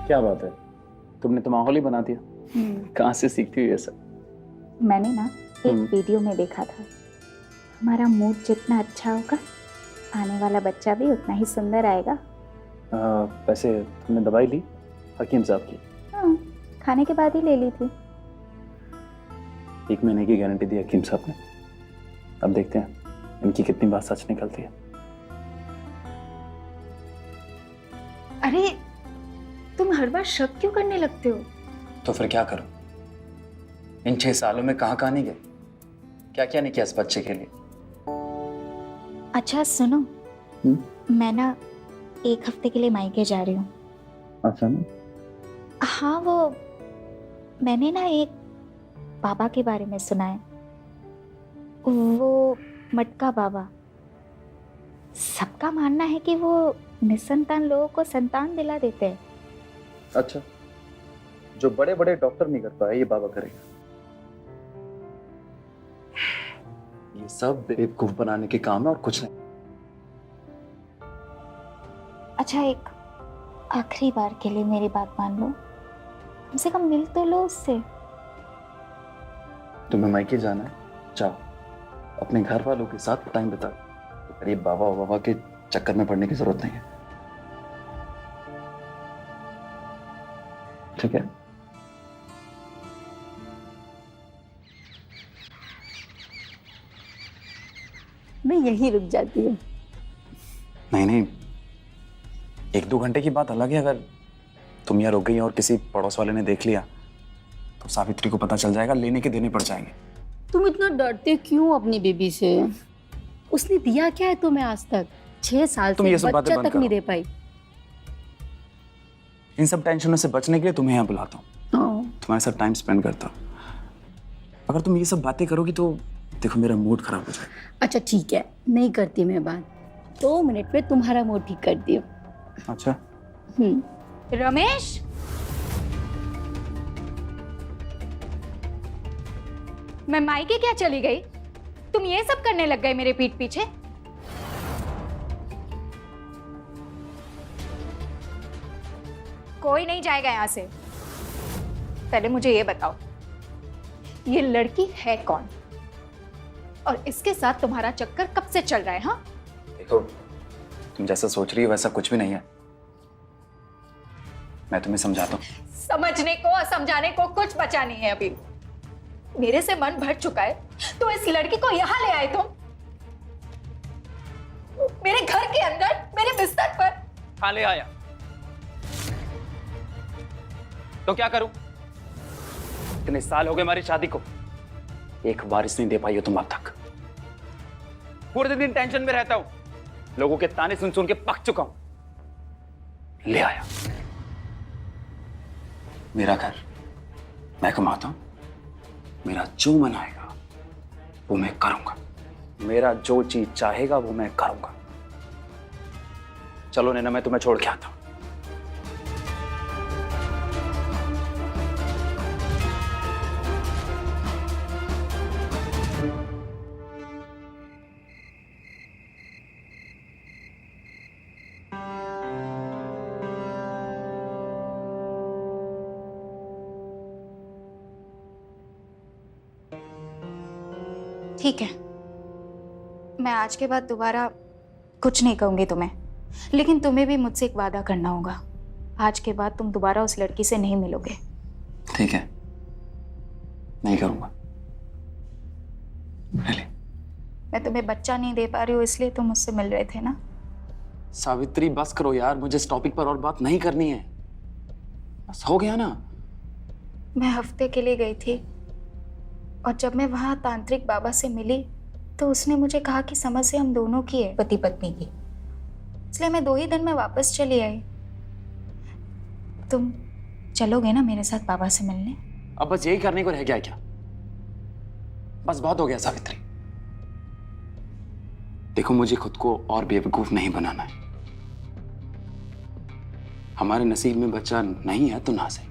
क्या बात है, तुमने तो माहौल ही बना दिया। कहाँ से सीखती हुई ये सब? मैंने ना एक वीडियो में देखा था, हमारा मूड जितना अच्छा होगा आने वाला बच्चा भी उतना ही सुंदर आएगा। वैसे तुमने दवाई ली हकीम साहब की? हाँ, खाने के बाद ही ले ली थी। 1 महीने की गारंटी दी हकीम साहब ने। अब देखते हैं इनकी कितनी बात सच निकलती है। अरे तुम हर बार शक क्यों करने लगते हो? तो फिर क्या करूं? इन 6 सालों में कहाँ नहीं गए, क्या क्या नहीं किया इस बच्चे के लिए। अच्छा सुनो, मैं ना 1 हफ्ते के लिए मायके जा रही हूँ। अच्छा ना? हाँ, वो मैंने ना एक बाबा के बारे में सुना है, वो मटका बाबा। सबका मानना है कि वो निसंतान लोगों को संतान दिला देते हैं। अच्छा, जो बड़े बड़े डॉक्टर नहीं कर पाए ये बाबा करेगा। ये सब बेवकूफ बनाने के काम है और कुछ नहीं। अच्छा, एक आखिरी बार के लिए मेरी बात मान लो, कम से कम मिल तो लो उससे। तुम्हें मायके जाना है, जाओ, अपने घर वालों के साथ टाइम बिताओ। अरे बाबा के चक्कर में पड़ने की जरूरत नहीं है, ठीक है? मैं यहीं रुक जाती हूँ। नहीं, 1-2 घंटे की बात अलग है। अगर तुम यहाँ रुक गई और किसी पड़ोस वाले ने देख लिया तो सावित्री को पता चल जाएगा, लेने के देने पड़ जाएंगे। तुम इतना डरते क्यों अपनी बेबी से? उसने दिया क्या है तुम्हें आज तक? 6 साल तुम से ये सब बच्चा बातें तक नहीं दे पाई। इन सब टेंशनों से बचने के लिए तुम्हें यहाँ बुलाता हूँ, तुम्हारे साथ टाइम स्पेंड करता हूँ। अगर तुम ये सब बातें करोगी तो देखो मेरा मूड खराब हो जाएगा। अच्छा ठीक है, नहीं करती मैं बात। 2 मिनट में तुम्हारा मूड ठीक कर दियो। अच्छा, रमेश, मैं मायके क्या चली गई, तुम ये सब करने लग गए मेरे पीठ पीछे? कोई नहीं जाएगा यहाँ से। पहले मुझे ये बताओ, ये लड़की है कौन और इसके साथ तुम्हारा चक्कर कब से चल रहा है? हाँ देखो, तुम जैसा सोच रही हो वैसा कुछ भी नहीं है। मैं तुम्हें समझाता हूँ। समझने को और समझाने को कुछ बचा नहीं है अभी। मेरे से मन भर चुका है, तो इस लड़की को यहाँ ले आए तुम, मेरे घर के अंदर, मेरे बिस्तर पर। हाँ, ले आया तो क्या करूं? इतने साल हो गए हमारी शादी को, एक बारिश नहीं दे पाई हो तुम अब तक। पूरे दिन टेंशन में रहता हूं, लोगों के ताने सुन सुन के पक चुका हूं। ले आया, मेरा घर, मैं कमाता हूं, मेरा जो मन आएगा वो मैं करूंगा, मेरा जो चीज चाहेगा वो मैं करूंगा। चलो नैना, मैं तुम्हें छोड़ के आता हूं। ठीक है, मैं आज के बाद दोबारा कुछ नहीं कहूंगी तुम्हें, लेकिन तुम्हें भी मुझसे एक वादा करना होगा। आज के बाद तुम दोबारा उस लड़की से नहीं मिलोगे। ठीक है, नहीं करूंगा। really? मैं तुम्हें बच्चा नहीं दे पा रही हूँ इसलिए तुम मुझसे मिल रहे थे ना। सावित्री बस करो यार, मुझे इस टॉपिक पर और बात नहीं करनी है। बस हो गया ना। मैं हफ्ते के लिए गई थी और जब मैं वहां तांत्रिक बाबा से मिली तो उसने मुझे कहा कि समस्या हम दोनों की है, पति पत्नी की। इसलिए मैं 2 ही दिन में वापस चली आई। तुम चलोगे ना मेरे साथ बाबा से मिलने? अब बस यही करने को रह गया क्या? बस बहुत हो गया सावित्री। देखो, मुझे खुद को और बेवकूफ नहीं बनाना है। हमारे नसीब में बच्चा नहीं है तो ना सही।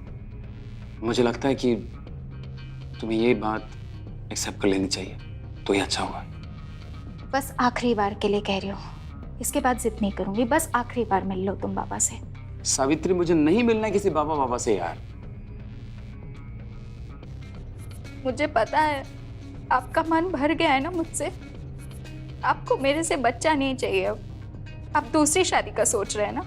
मुझे लगता है कि तुम्हें ये बात एक्सेप्ट कर लेनी चाहिए, तो ये अच्छा होगा। बस आखिरी बार के लिए कह रही हो, इसके बाद जिद नहीं करूंगी। बस आखिरी बार मिल लो तुम बाबा से। सावित्री, मुझे नहीं मिलना है किसी बाबा से यार। मुझे पता है आपका मन भर गया है ना मुझसे। आपको मेरे से बच्चा नहीं चाहिए। अब आप दूसरी शादी का सोच रहे हैं ना,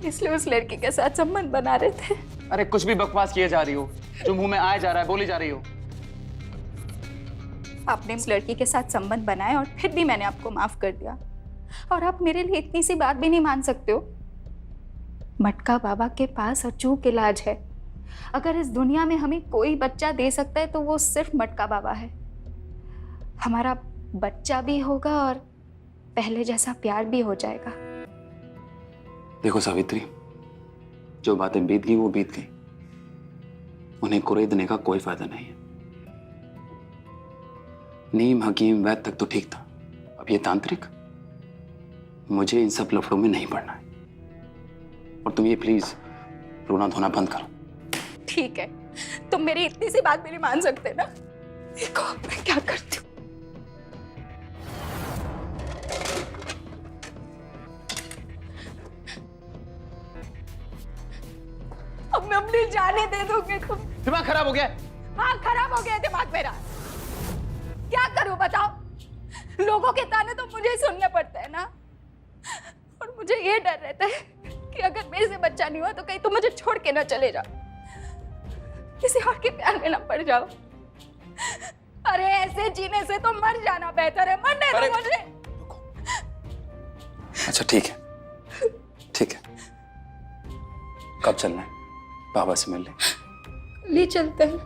इसलिए उस लड़की के साथ संबंध बना रहे थे। अरे कुछ भी बकवास किए जा रही हो, जो मुंह में आया जा रहा है बोली जा रही हो। आपने उस लड़की के साथ संबंध बनाए और फिर भी मैंने आपको माफ कर दिया, और आप मेरे लिए इतनी सी बात भी नहीं मान सकते हो? मटका बाबा के पास अचूक इलाज है। अगर इस दुनिया में हमें कोई बच्चा दे सकता है तो वो सिर्फ मटका बाबा है। हमारा बच्चा भी होगा और पहले जैसा प्यार भी हो जाएगा। देखो सावित्री, जो बातें बीत गई वो बीत गई। उन्हें कुरेदने का कोई फायदा नहीं है। नीम हकीम वैद तक तो ठीक था, अब ये तांत्रिक। मुझे इन सब लफड़ों में नहीं पड़ना है। और तुम ये प्लीज रोना धोना बंद करो। ठीक है, तुम मेरी इतनी सी बात भी नहीं मान सकते ना। देखो मैं क्या करती हूँ। अब मैं अपनी जाने दे दूंगी। तुम दिमाग खराब हो गया? हाँ, खराब हो गया दिमाग मेरा। क्या करूं बताओ? लोगों के ताने तो मुझे ही सुनने पड़ते हैं ना। और मुझे ये डर रहता है कि अगर मेरे से बच्चा नहीं हुआ तो कहीं तुम मुझे छोड़ के ना चले जाओ, किसी और के प्यार में ना पड़ जाओ। अरे ऐसे जीने से तो मर जाना बेहतर है। मरने दो मुझे। अच्छा ठीक है, ठीक है। कब चलना है? बाबा से मिलने? ले चलते हैं।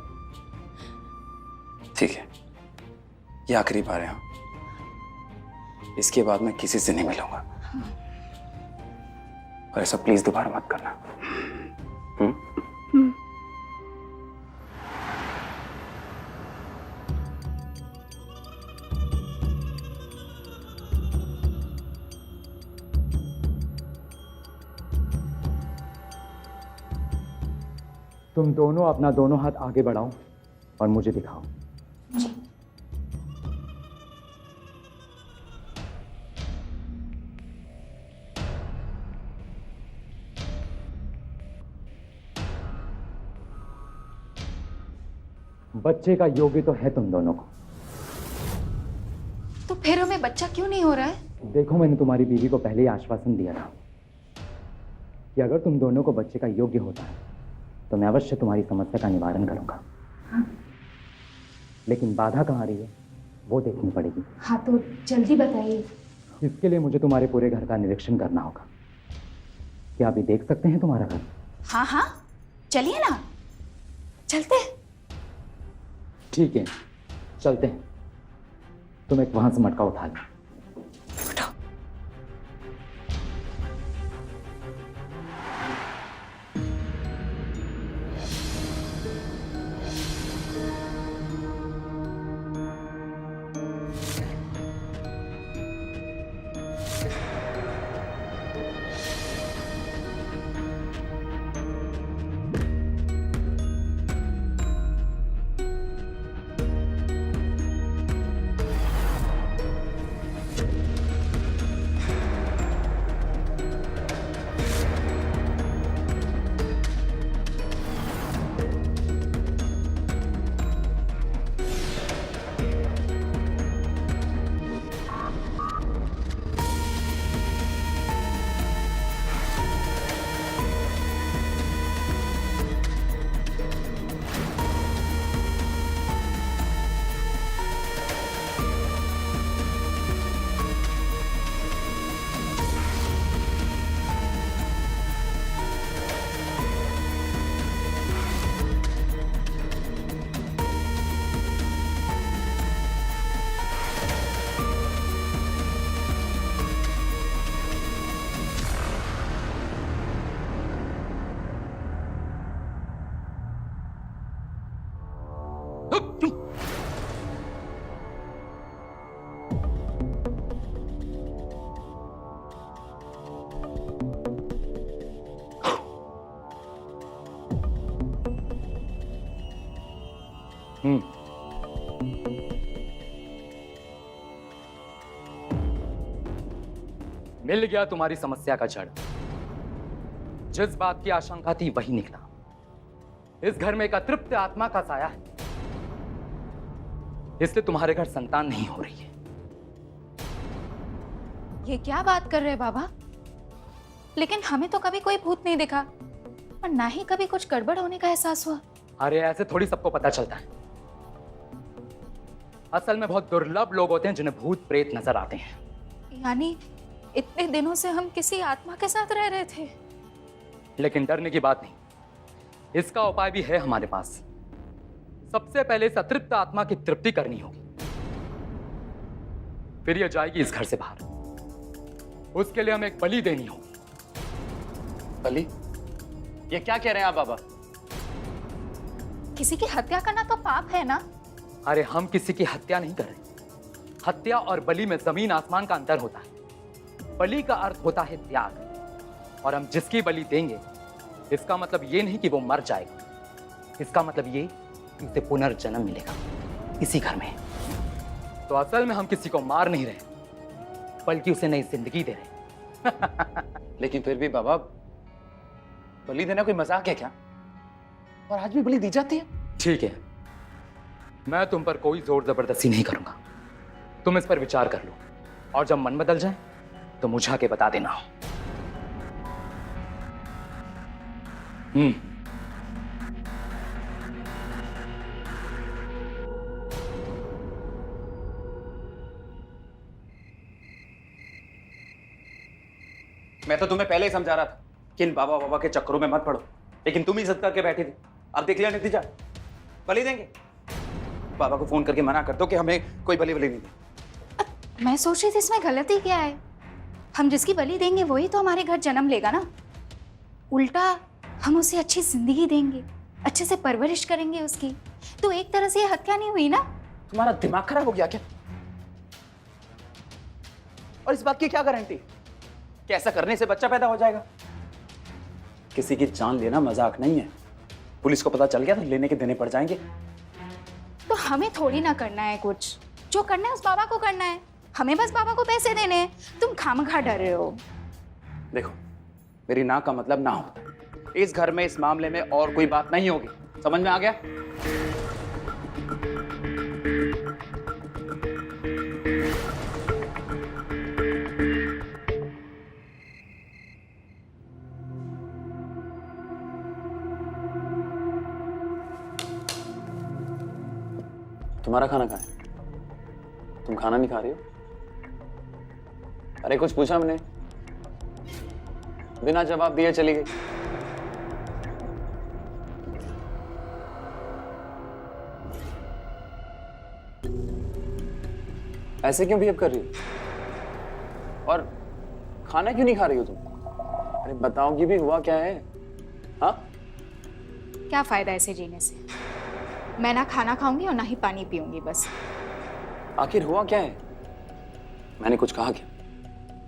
ठीक है, ये आखिरी बार है। हाँ, इसके बाद मैं किसी से नहीं मिलूंगा। और ऐसा प्लीज दोबारा मत करना। तुम दोनों अपना दोनों हाथ आगे बढ़ाओ और मुझे दिखाओ। बच्चे का योग्य तो है तुम दोनों को। तो फिर हमें बच्चा क्यों नहीं हो रहा है? देखो, मैंने तुम्हारी बीवी को पहले ही आश्वासन दिया था कि अगर तुम दोनों को बच्चे का योग्य होता है तो मैं अवश्य तुम्हारी समस्या का निवारण करूंगा। हाँ। लेकिन बाधा कहाँ रही है वो देखनी पड़ेगी। हाँ तो जल्दी बताइए। इसके लिए मुझे तुम्हारे पूरे घर का निरीक्षण करना होगा। क्या अभी देख सकते हैं तुम्हारा घर? हाँ हाँ, चलिए ना, चलते हैं। ठीक है, चलते हैं। तुम एक वहां से मटका उठा लो। उठाओ। मिल गया तुम्हारी समस्या का जड़। जिस बात की आशंका थी वही निकला। इस घर में एक अतृप्त आत्मा का साया है, इसलिए तुम्हारे घर संतान नहीं हो रही है। ये क्या बात कर रहे हैं बाबा? लेकिन हमें तो कभी कोई भूत नहीं दिखा और ना ही कभी कुछ गड़बड़ होने का एहसास हुआ। अरे ऐसे थोड़ी सबको पता चलता है। असल में बहुत दुर्लभ लोग होते हैं जिन्हें भूत प्रेत नजर आते हैं। यानी इतने दिनों से हम किसी आत्मा के साथ रह रहे थे। लेकिन डरने की बात नहीं, इसका उपाय भी है हमारे पास। सबसे पहले इस अतृप्त आत्मा की तृप्ति करनी होगी, फिर यह जाएगी इस घर से बाहर। उसके लिए हमें एक बलि देनी होगी। बलि? ये क्या कह रहे हैं आप बाबा? किसी की हत्या करना तो पाप है ना? अरे हम किसी की हत्या नहीं कर रहे। हत्या और बलि में जमीन आसमान का अंतर होता है। बलि का अर्थ होता है त्याग, और हम जिसकी बलि देंगे इसका मतलब ये नहीं कि वो मर जाएगा, इसका मतलब ये कि उसे पुनर्जन्म मिलेगा इसी घर में। तो असल में हम किसी को मार नहीं रहे, बल्कि उसे नई जिंदगी दे रहे। लेकिन फिर भी बाबा, बलि देना कोई मजाक है क्या? और आज भी बलि दी जाती है? ठीक है, मैं तुम पर कोई जोर जबरदस्ती नहीं करूंगा। तुम इस पर विचार कर लो, और जब मन बदल जाए तो मुझे आके बता देना। मैं तो तुम्हें पहले ही समझा रहा था कि इन बाबा बाबा के चक्करों में मत पड़ो, लेकिन तुम ही जिद करके बैठी थी। अब देख लिया नतीजा, बलि देंगे। बाबा को फोन करके मना कर दो कि हमें कोई बलि नहीं दी। मैं सोच रही थी इसमें गलती क्या है? हम जिसकी बलि देंगे वही तो हमारे घर जन्म लेगा ना। उल्टा हम उसे अच्छी जिंदगी देंगे, अच्छे से परवरिश करेंगे उसकी। तो एक तरह से ये हत्या नहीं हुई ना? तुम्हारा दिमाग खराब हो गया क्या? और इस बात की क्या गारंटी कि ऐसा करने से बच्चा पैदा हो जाएगा? किसी की जान लेना मजाक नहीं है। पुलिस को पता चल गया तो लेने के देने पड़ जाएंगे। तो हमें थोड़ी ना करना है कुछ, जो करना है उस बाबा को करना है। हमें बस बाबा को पैसे देने हैं। तुम खामखा डर रहे हो। देखो, मेरी ना का मतलब ना होता है। इस घर में इस मामले में और कोई बात नहीं होगी। समझ में आ गया? तुम्हारा खाना कहाँ है? तुम खाना नहीं खा रही हो? अरे कुछ पूछा मैंने, बिना जवाब दिए चली गई। ऐसे क्यों बिहेव कर रही हो? और खाना क्यों नहीं खा रही हो तुम? अरे बताओगी भी, हुआ क्या है? हाँ, क्या फायदा ऐसे जीने से? मैं ना खाना खाऊंगी और ना ही पानी पीऊंगी बस। आखिर हुआ क्या है? मैंने कुछ कहा क्या?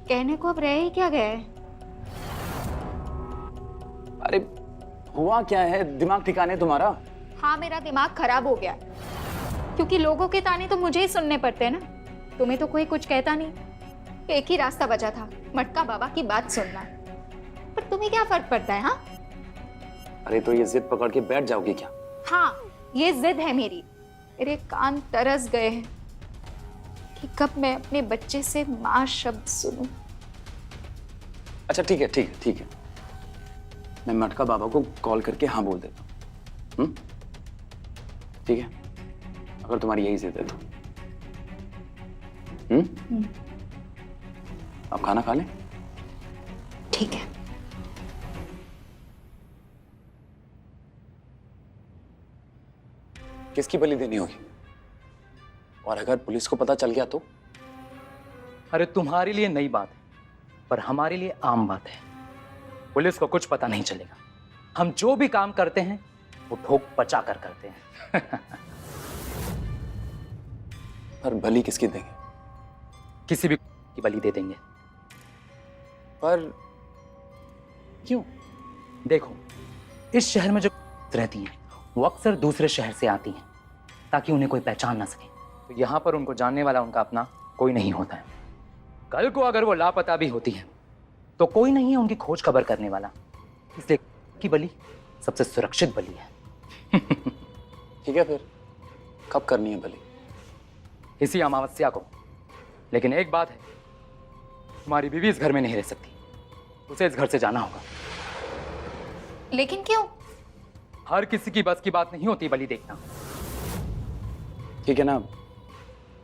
कहने को अब रह ही क्या गया है? अरे हुआ क्या है? दिमाग ठिकाने तुम्हारा? हाँ, मेरा दिमाग खराब हो गया क्योंकि लोगों के ताने तो मुझे ही सुनने पड़ते हैं ना। तुम्हें तो कोई कुछ कहता नहीं। एक ही रास्ता बचा था, मटका बाबा की बात सुनना। पर तुम्हें क्या फर्क पड़ता है? हाँ, अरे तो ये जिद पकड़ के बैठ जाओगी क्या? हाँ, ये जिद है मेरी। मेरे कान तरस गए हैं कि कब मैं अपने बच्चे से माँ शब्द सुनूं। अच्छा ठीक है, ठीक है, ठीक है, मैं मटका बाबा को कॉल करके हाँ बोल देता हूँ। ठीक है, अगर तुम्हारी यही जिद है तो। अब खाना खा लें? ठीक है। किसकी बलि देनी होगी? और अगर पुलिस को पता चल गया तो? अरे तुम्हारे लिए नई बात है, पर हमारे लिए आम बात है। पुलिस को कुछ पता नहीं चलेगा। हम जो भी काम करते हैं वो ठोक पचा कर करते हैं। पर बलि किसकी देंगे? किसी भी की बलि दे देंगे। पर क्यों? देखो, इस शहर में जो रहती हैं वो अक्सर दूसरे शहर से आती हैं। ताकि उन्हें कोई पहचान ना सके। तो यहाँ पर उनको जानने वाला उनका अपना कोई नहीं होता है। कल को अगर वो लापता भी होती है तो कोई नहीं है उनकी खोज खबर करने वाला, इसलिए की बलि सबसे सुरक्षित बलि है। ठीक है, फिर कब करनी है बलि? इसी अमावस्या को। लेकिन एक बात है, तुम्हारी बीवी इस घर में नहीं रह सकती, उसे इस घर से जाना होगा। लेकिन क्यों? हर किसी की बस की बात नहीं होती बलि देखना। ठीक है ना,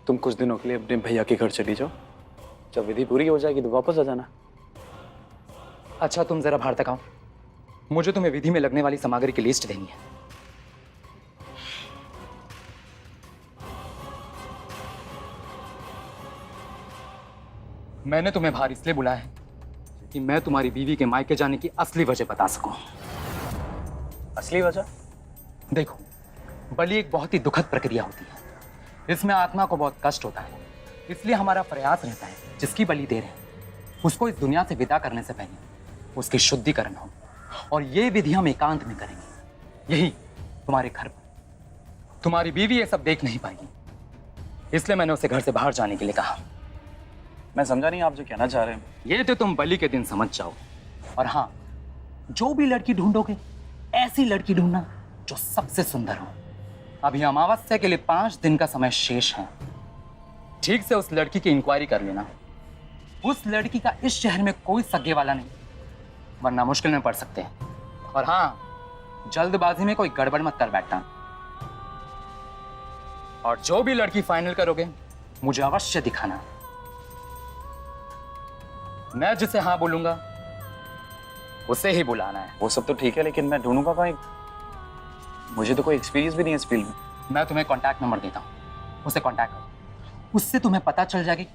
तुम कुछ दिनों के लिए अपने भैया के घर चली जाओ, जब विधि पूरी हो जाएगी तो वापस आ जाना। अच्छा तुम जरा बाहर तक आओ, मुझे तुम्हें विधि में लगने वाली सामग्री की लिस्ट देनी है। मैंने तुम्हें बाहर इसलिए बुलाया है कि मैं तुम्हारी बीवी के मायके जाने की असली वजह बता सकूं। असली वजह? देखो, बलि एक बहुत ही दुखद प्रक्रिया होती है, इसमें आत्मा को बहुत कष्ट होता है, इसलिए हमारा प्रयास रहता है जिसकी बलि दे रहे हैं उसको इस दुनिया से विदा करने से पहले उसकी शुद्धिकरण हो, और ये विधि हम एकांत में करेंगे, यही तुम्हारे घर पर। तुम्हारी बीवी ये सब देख नहीं पाएगी, इसलिए मैंने उसे घर से बाहर जाने के लिए कहा। मैं समझा नहीं आप जो कहना चाह रहे हैं। ये तो तुम बलि के दिन समझ जाओ। और हाँ, जो भी लड़की ढूंढोगे ऐसी लड़की ढूंढना जो सबसे सुंदर हो। अभी अमावस्या के लिए 5 दिन का समय शेष है, ठीक से उस लड़की की इंक्वायरी कर लेना। उस लड़की का इस शहर में कोई सगे वाला नहीं, वरना मुश्किल में पड़ सकते हैं। और हाँ, जल्दबाजी में कोई गड़बड़ मत कर बैठना। और जो भी लड़की फाइनल करोगे मुझे अवश्य दिखाना। मैं जिसे हाँ बोलूंगा उसे ही बुलाना है। वो सब तो ठीक है, लेकिन मैं ढूंढूंगा कहीं? मुझे तो कोई एक्सपीरियंस भी नहीं है इस फील्ड में। मैं तुम्हें कांटेक्ट नंबर देता हूँ, उससे कांटेक्ट करो, उससे तुम्हें पता चल जाएगा कि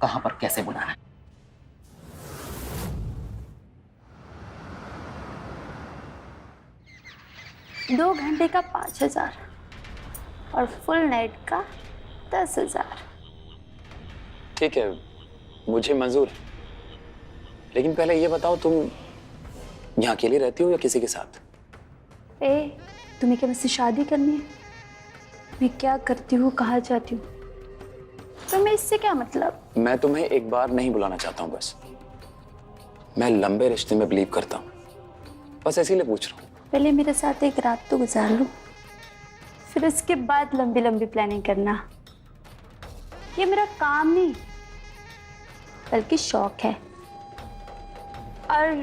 कहां पर कैसे बुलाना है। दो घंटे का 5,000 और फुल नाइट का 10,000। ठीक है, मुझे मंजूर है। लेकिन पहले ये बताओ, तुम यहाँ अकेली रहती हो या किसी के साथ? तुम्हें क्या मुझसे शादी करनी है? मैं क्या करती हूँ, कहाँ जाती हूँ, तुम्हें इससे क्या मतलब? मैं तुम्हें एक बार नहीं बुलाना चाहता हूँ, बस। मैं लंबे रिश्ते में बिलीव करता हूँ, बस इसीलिए पूछ रहा हूँ। पहले मेरे साथ एक रात तो गुजार लो, फिर उसके बाद लंबी लंबी प्लानिंग करना। ये मेरा काम नहीं बल्कि शौक है, और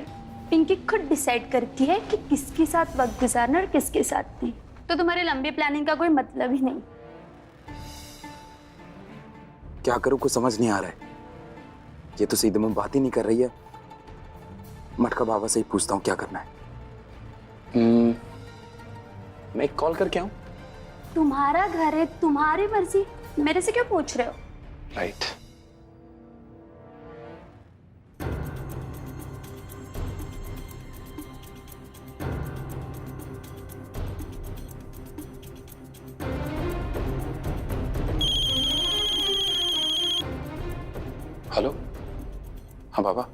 पिंकी खुद डिसाइड करती है कि किसके साथ वक्त गुजारना और किसके साथ नहीं। तो तुम्हारी लंबी प्लानिंग का कोई मतलब ही नहीं। क्या करूं, कुछ समझ नहीं आ रहा है। ये तो सीधे मुंह बात ही नहीं कर रही है। मटका बाबा से ही पूछता हूँ क्या करना है। मैं एक कॉल करके आऊं? तुम्हारा घर है, तुम्हारी मर्जी, मेरे से क्यों पूछ रहे हो? राइट। हेलो, हाँ बाबा।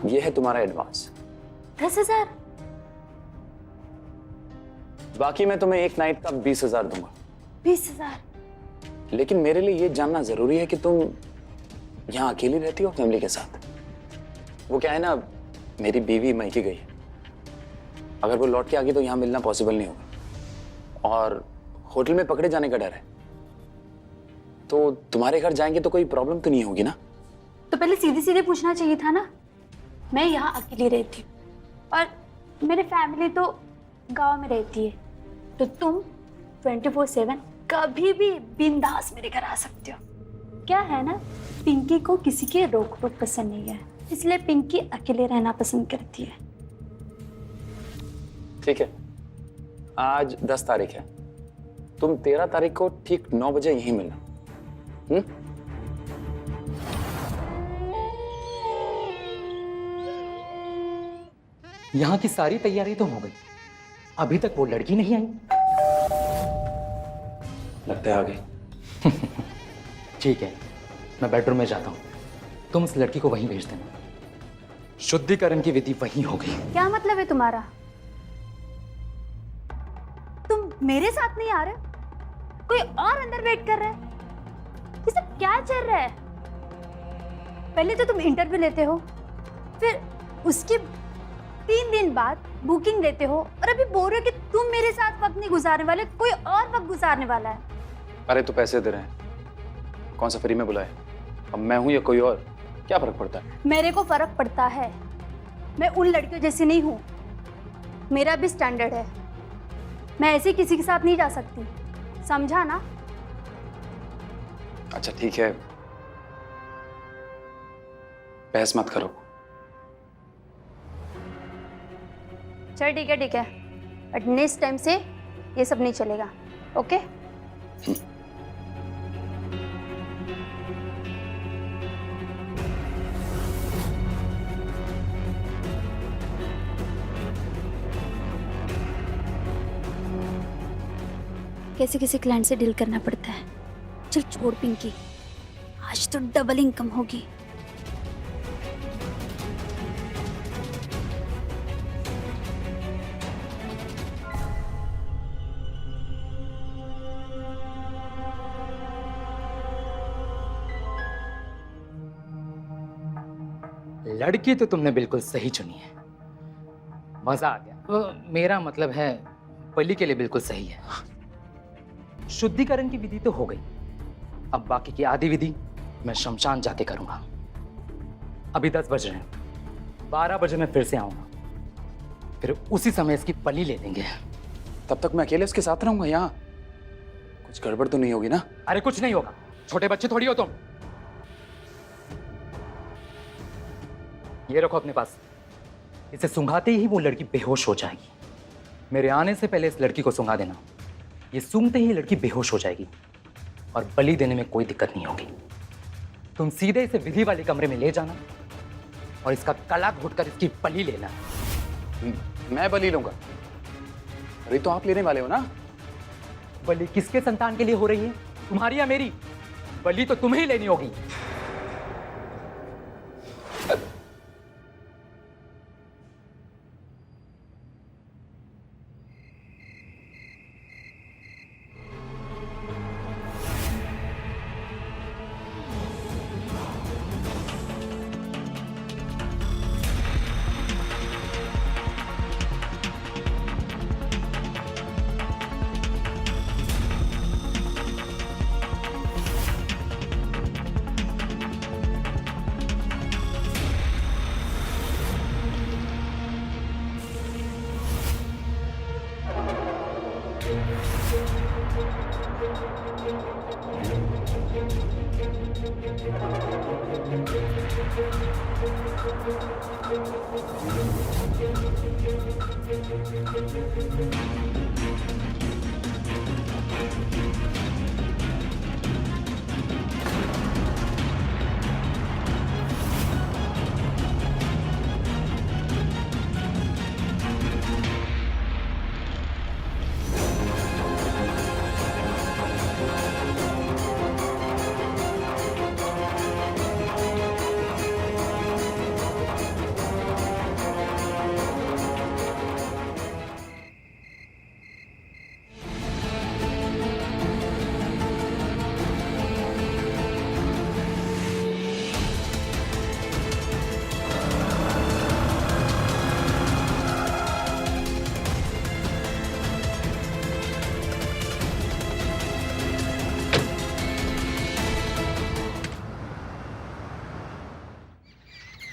ये है तुम्हारा एडवांस 10,000। बाकी मैं तुम्हें एक नाइट का 20,000 दूंगा। 20,000? लेकिन मेरे लिए ये जानना जरूरी है कि तुम यहाँ अकेली रहती हो फैमिली के साथ? वो क्या है ना, मेरी बीवी मैके गई है, अगर वो लौट के आ गई तो यहाँ मिलना पॉसिबल नहीं होगा, और होटल में पकड़े जाने का डर है। तो तुम्हारे घर जाएंगे तो कोई प्रॉब्लम तो नहीं होगी ना? तो पहले सीधे सीधे पूछना चाहिए था ना। मैं यहाँ अकेली रहती हूँ और मेरी फैमिली तो गांव में रहती है, तो तुम 24/7 कभी भी बिंदास मेरे घर आ सकते हो। क्या है ना, पिंकी को किसी की रोक टोक पसंद नहीं है, इसलिए पिंकी अकेले रहना पसंद करती है। ठीक है, आज 10 तारीख है, तुम 13 तारीख को ठीक 9 बजे यहीं मिलना। यहाँ की सारी तैयारी तो हो गई, अभी तक वो लड़की नहीं आई। लगता है आ गई। ठीक है, मैं बेडरूम में जाता हूँ, तुम उस लड़की को वहीं भेज देना। शुद्धिकरण की विधि वहीं हो गई। क्या मतलब है तुम्हारा? तुम मेरे साथ नहीं आ रहे, कोई और अंदर वेट कर रहा है? ये सब क्या चल रहा है? पहले तो तुम इंटरव्यू लेते हो, फिर उसके 3 दिन बाद बुकिंग लेते हो, और अभी बोल रहे हो कि तुम मेरे साथ वक्त नहीं गुजारने वाले, कोई और वक्त गुजारने वाला है। अरे तो पैसे दे रहे हैं, कौन सा फ्री में बुलाए? अब मैं हूं या कोई और, क्या फर्क पड़ता है? मेरे को फर्क पड़ता है, मैं उन लड़कियों जैसी नहीं हूँ, मेरा भी स्टैंडर्ड है। मैं ऐसे किसी के साथ नहीं जा सकती, समझा ना? अच्छा ठीक है, बहस मत करो। चल ठीक है, बट नेक्स्ट टाइम से ये सब नहीं चलेगा, ओके? कैसे किसी क्लाइंट से डील करना पड़ता है। चल छोड़ पिंकी, आज तो डबल इनकम होगी। लड़की तो तुमने बिल्कुल सही चुनी है, मजा आ गया। मेरा मतलब है बलि के लिए बिल्कुल सही है। शुद्धिकरण की विधि तो हो गई, अब बाकी की आधी विधि मैं शमशान जाके करूंगा। अभी 10 बज रहे हैं, 12 बजे मैं फिर से आऊंगा, फिर उसी समय इसकी बलि ले लेंगे। तब तक मैं अकेले उसके साथ रहूंगा यहाँ? कुछ गड़बड़ तो नहीं होगी ना? अरे कुछ नहीं होगा, छोटे बच्चे थोड़ी हो तुम। ये रखो अपने पास, इसे सूंघाते ही वो लड़की बेहोश हो जाएगी। मेरे आने से पहले इस लड़की को सूंघा देना, ये सूंघते ही लड़की बेहोश हो जाएगी और बलि देने में कोई दिक्कत नहीं होगी। तुम सीधे इसे विधि वाले कमरे में ले जाना और इसका गला घोटकर इसकी बलि लेना। मैं बलि लूंगा? अरे तो आप लेने वाले हो ना? बलि किसके संतान के लिए हो रही है, तुम्हारी या मेरी? बलि तो तुम्हें ही लेनी होगी।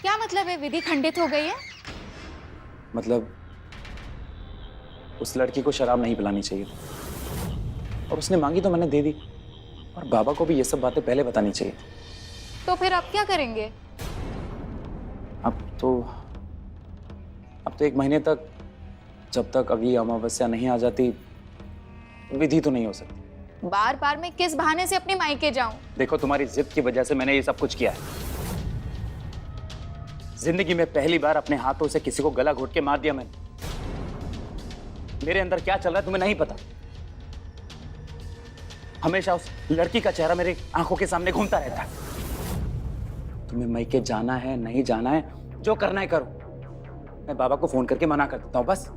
क्या मतलब है विधि खंडित हो गई है? मतलब उस लड़की को शराब नहीं पिलानी चाहिए और उसने मांगी तो मैंने दे दी, और बाबा को भी ये सब बातें पहले बतानी चाहिए। तो फिर आप क्या करेंगे? अब तो 1 महीने तक, जब तक अगली अमावस्या नहीं आ जाती, विधि तो नहीं हो सकती। बार बार मैं किस बहाने से अपने मायके जाऊं? देखो, तुम्हारी जिद की वजह से मैंने ये सब कुछ किया है। जिंदगी में पहली बार अपने हाथों से किसी को गला घोट के मार दिया मैंने। मेरे अंदर क्या चल रहा है तुम्हें नहीं पता। हमेशा उस लड़की का चेहरा मेरी आंखों के सामने घूमता रहता है। तुम्हें मैके जाना है नहीं जाना है, जो करना है करो। मैं बाबा को फोन करके मना कर देता हूँ बस।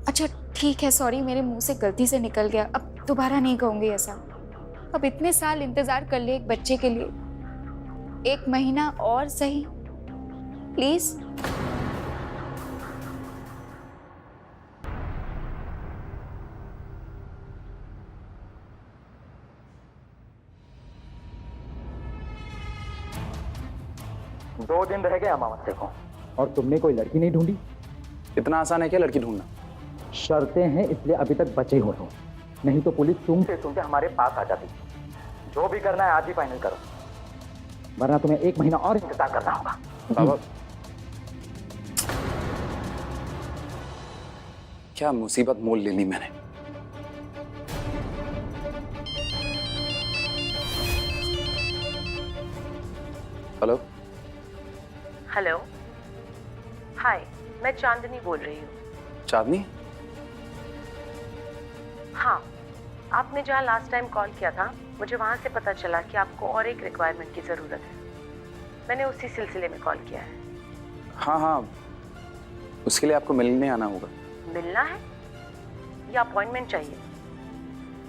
अच्छा ठीक है, सॉरी मेरे मुंह से गलती से निकल गया, अब दोबारा नहीं कहूंगी ऐसा। अब इतने साल इंतजार कर लिए एक बच्चे के लिए, 1 महीना और सही प्लीज। दो दिन रह गए अमावस्या को और तुमने कोई लड़की नहीं ढूंढी। इतना आसान है क्या लड़की ढूंढना? शर्तें हैं इसलिए अभी तक बचे हो तुम, नहीं तो पुलिस सूंघते हमारे पास आ जाती। जो भी करना है आज ही फाइनल करो, वरना तुम्हें 1 महीना और इंतजार करना होगा। बाबा क्या मुसीबत मोल ले ली मैंने। हेलो हेलो, हाय, मैं चांदनी बोल रही हूँ। चांदनी? हाँ, आपने जहाँ लास्ट टाइम कॉल किया था, मुझे वहाँ से पता चला कि आपको और एक रिक्वायरमेंट की ज़रूरत है। मैंने उसी सिलसिले में कॉल किया है। हाँ हाँ, उसके लिए आपको मिलने आना होगा। मिलना है या अपॉइंटमेंट चाहिए?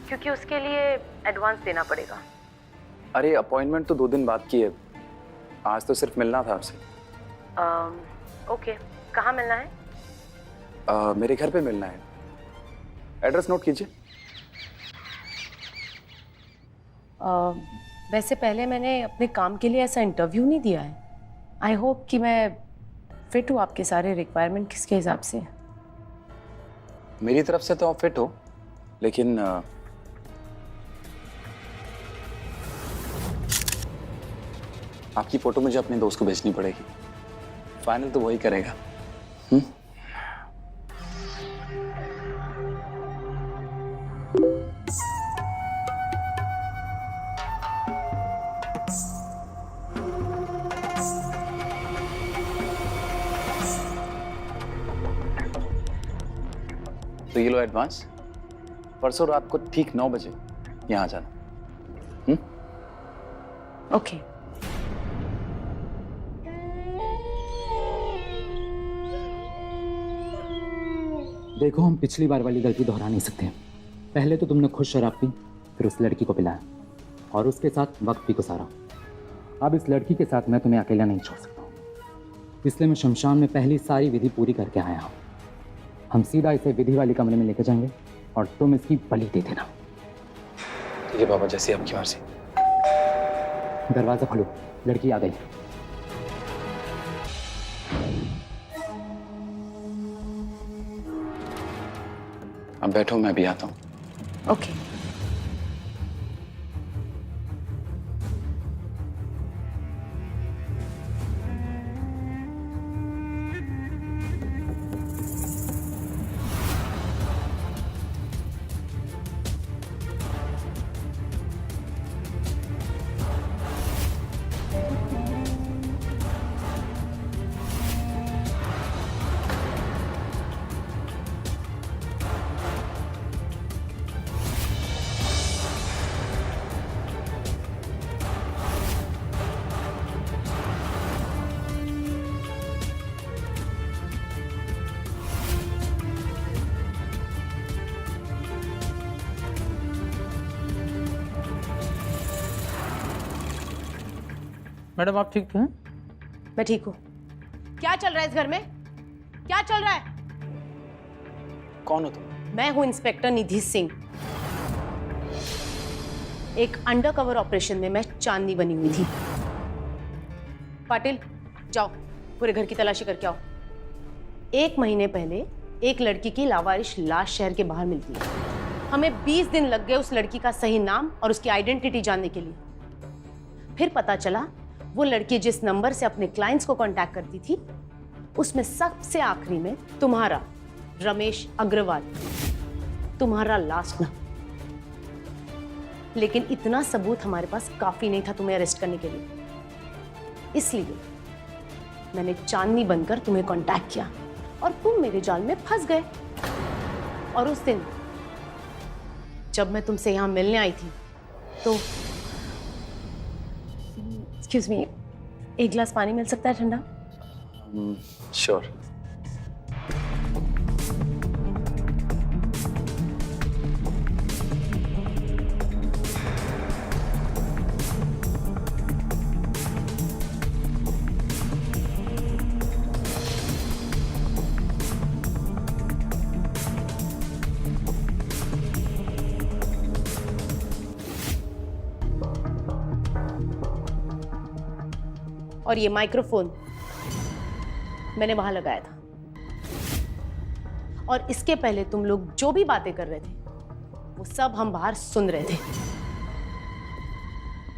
क्योंकि उसके लिए एडवांस देना पड़ेगा। अरे अपॉइंटमेंट तो 2 दिन बाद की है, आज तो सिर्फ मिलना था आपसे। ओके, कहाँ मिलना है? मेरे घर पे मिलना है। एड्रेस नोट कीजिए। वैसे पहले मैंने अपने काम के लिए ऐसा इंटरव्यू नहीं दिया है। आई होप कि मैं फिट हूँ आपके सारे रिक्वायरमेंट किसके हिसाब से। मेरी तरफ से तो आप फिट हो, लेकिन आपकी फोटो मुझे अपने दोस्त को भेजनी पड़ेगी। फाइनल तो वही करेगा। तो ये लो एडवांस। परसों रात को ठीक 9 बजे यहाँ जाना। ओके। देखो, हम पिछली बार वाली गलती दोहरा नहीं सकते। पहले तो तुमने खुद शराब पी, फिर उस लड़की को पिलाया और उसके साथ वक्त भी गुजारा। अब इस लड़की के साथ मैं तुम्हें अकेला नहीं छोड़ सकता, इसलिए मैं शमशान में पहली सारी विधि पूरी करके आया हूँ। हम सीधा इसे विधि वाली कमरे में लेकर जाएंगे और तुम इसकी बलि दे देना। ठीक है बाबा, जैसी आपकी मर्जी। दरवाजा खोलो, लड़की आ गई। अब बैठो, मैं भी आता हूँ। ओके। मैडम आप ठीक हैं? मैं ठीक हूँ। क्या चल रहा है इस घर में? क्या चल रहा है? कौन हो तुम? मैं हूँ इंस्पेक्टर निधि सिंह। एक अंडरकवर ऑपरेशन में मैं चांदनी बनी हुई थी। पाटिल, जाओ पूरे घर की तलाशी करके आओ। 1 महीने पहले एक लड़की की लावारिश लाश शहर के बाहर मिलती है। हमें 20 दिन लग गए उस लड़की का सही नाम और उसकी आइडेंटिटी जानने के लिए। फिर पता चला वो लड़की जिस नंबर से अपने क्लाइंट्स को कांटेक्ट करती थी, उसमें सबसे आखिरी में तुम्हारा रमेश अग्रवाल, तुम्हारा लास्ट नाम। लेकिन इतना सबूत हमारे पास काफी नहीं था तुम्हें अरेस्ट करने के लिए। इसलिए मैंने चांदनी बनकर तुम्हें कांटेक्ट किया और तुम मेरे जाल में फंस गए। और उस दिन जब मैं तुमसे यहां मिलने आई थी तो एक्सक्यूज मी, एक गिलास पानी मिल सकता है ठंडा? श्योर। और ये माइक्रोफोन मैंने वहां लगाया था, और इसके पहले तुम लोग जो भी बातें कर रहे थे वो सब हम बाहर सुन रहे थे।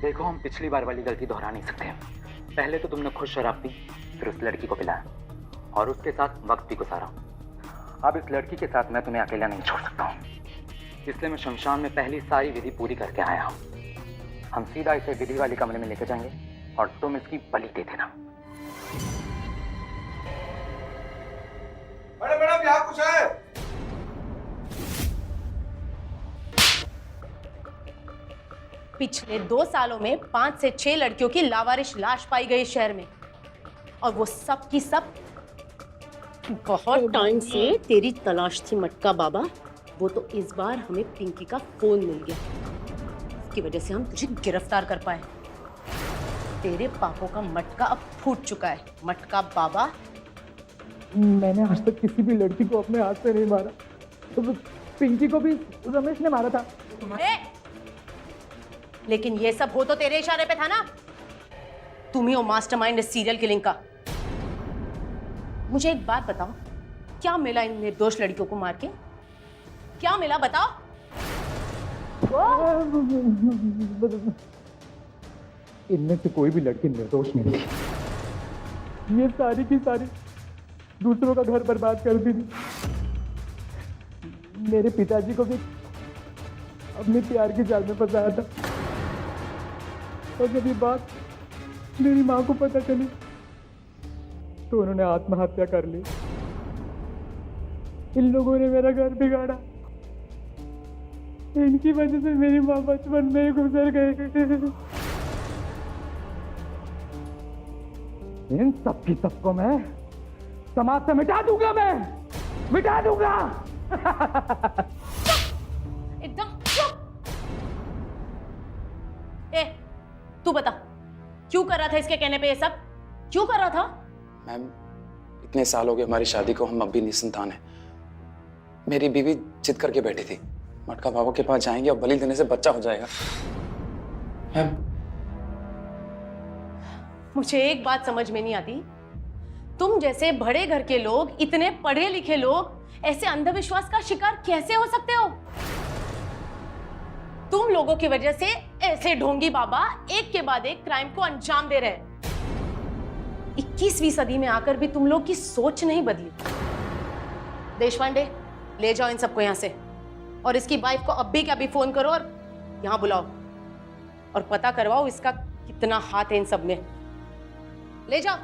देखो, हम पिछली बार वाली गलती दोहरा नहीं सकते। पहले तो तुमने खुद शराब पी, फिर उस लड़की को पिलाया और उसके साथ वक्त भी गुजारा। अब इस लड़की के साथ मैं तुम्हें अकेला नहीं छोड़ सकता हूँ, इसलिए मैं शमशान में पहली सारी विधि पूरी करके आया हूँ। हम सीधा इसे विधि वाली कमरे में लेके जाएंगे और तुम इसकी बलि दे देना। मैडम यहाँ कुछ है? पिछले 2 सालों में 5 से 6 लड़कियों की लावारिश लाश पाई गई शहर में, और वो सब की सब बहुत टाइम से तेरी तलाश थी मटका बाबा। वो तो इस बार हमें पिंकी का फोन मिल गया, इसकी वजह से हम तुझे गिरफ्तार कर पाए। तेरे पापों का मटका अब फूट चुका है मटका बाबा। मैंने आज तक किसी भी लड़की को अपने हाथ से नहीं मारा, तो पिंकी को भी रमेश ने मारा था। लेकिन ये सब हो तो तेरे इशारे पे था ना। तुम ही हो मास्टरमाइंड इस सीरियल किलिंग का। मुझे एक बात बताओ, क्या मिला इन निर्दोष लड़कियों को मार के? क्या मिला बताओ? इनमें से कोई भी लड़की निर्दोष नहीं थी। ये सारी की सारी दूसरों का घर बर्बाद कर दी थी। मेरे पिताजी को भी अपने प्यार के जाल में फंसाया था, और जब ये बात मेरी माँ को पता चली तो उन्होंने आत्महत्या कर ली। इन लोगों ने मेरा घर बिगाड़ा, इनकी वजह से मेरी माँ बचपन में ही गुजर गई। इन सब की सबको मैं समाज से मिटा दूंगा, मैं मिटा दूंगा। एकदम चुप। तू बता, क्यों कर रहा था इसके कहने पे ये सब? क्यों कर रहा था? मैम, इतने साल हो गए हमारी शादी को, हम अब भी निसंतान हैं। मेरी बीवी जिद करके बैठी थी, मटका बाबा के पास जाएंगे और बलि देने से बच्चा हो जाएगा। मैम, मुझे एक बात समझ में नहीं आती, तुम जैसे बड़े घर के लोग, इतने पढ़े लिखे लोग ऐसे अंधविश्वास का शिकार कैसे हो सकते हो? तुम लोगों की वजह से ऐसे ढोंगी बाबा एक के बाद एक क्राइम को अंजाम दे रहे। 21वीं सदी में आकर भी तुम लोग की सोच नहीं बदली। देशपांडे, ले जाओ इन सबको यहां से, और इसकी वाइफ को अभी के अभी फोन करो और यहां बुलाओ और पता करवाओ इसका कितना हाथ है इन सब में। ले जाओ।